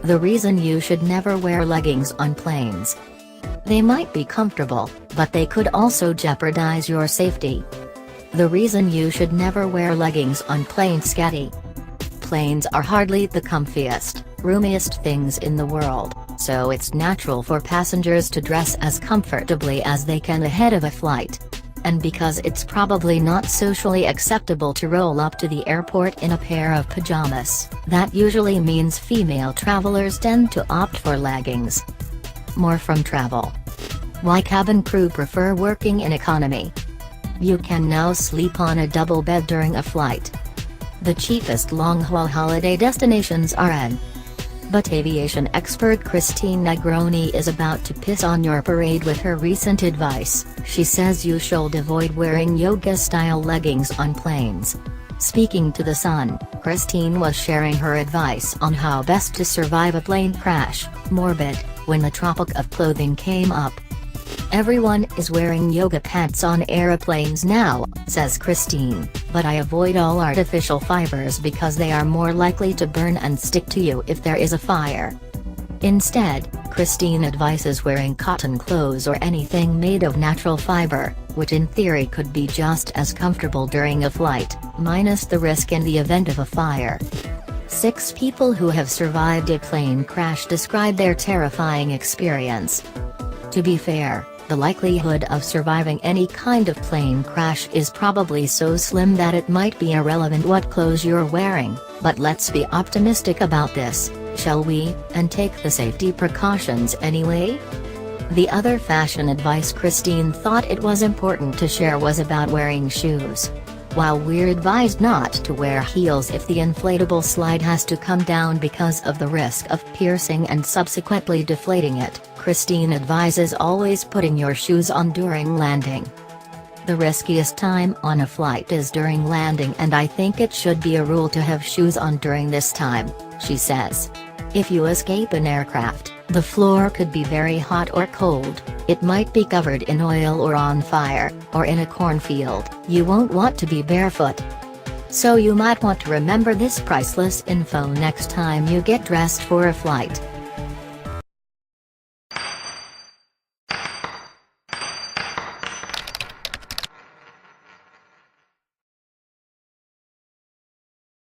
The reason you should never wear leggings on planes. They might be comfortable, but they could also jeopardize your safety. The reason you should never wear leggings on planes. Scatty. Planes are hardly the comfiest, roomiest things in the world, so it's natural for passengers to dress as comfortably as they can ahead of a flight. And because it's probably not socially acceptable to roll up to the airport in a pair of pajamas, that usually means female travelers tend to opt for leggings. More from Travel. Why cabin crew prefer working in economy. You can now sleep on a double bed during a flight. The cheapest long-haul holiday destinations are in. But aviation expert Christine Negroni is about to piss on your parade with her recent advice. She says you should avoid wearing yoga-style leggings on planes. Speaking to The Sun, Christine was sharing her advice on how best to survive a plane crash, morbid, when the topic of clothing came up. Everyone is wearing yoga pants on airplanes now, says Christine, but I avoid all artificial fibers because they are more likely to burn and stick to you if there is a fire. Instead, Christine advises wearing cotton clothes or anything made of natural fiber, which in theory could be just as comfortable during a flight, minus the risk in the event of a fire. 6 people who have survived a plane crash describe their terrifying experience. To be fair, the likelihood of surviving any kind of plane crash is probably so slim that it might be irrelevant what clothes you're wearing, but let's be optimistic about this, shall we, and take the safety precautions anyway? The other fashion advice Christine thought it was important to share was about wearing shoes. While we're advised not to wear heels if the inflatable slide has to come down because of the risk of piercing and subsequently deflating it, Christine advises always putting your shoes on during landing. The riskiest time on a flight is during landing, and I think it should be a rule to have shoes on during this time, she says. If you escape an aircraft, the floor could be very hot or cold, it might be covered in oil or on fire, or in a cornfield. You won't want to be barefoot. So you might want to remember this priceless info next time you get dressed for a flight.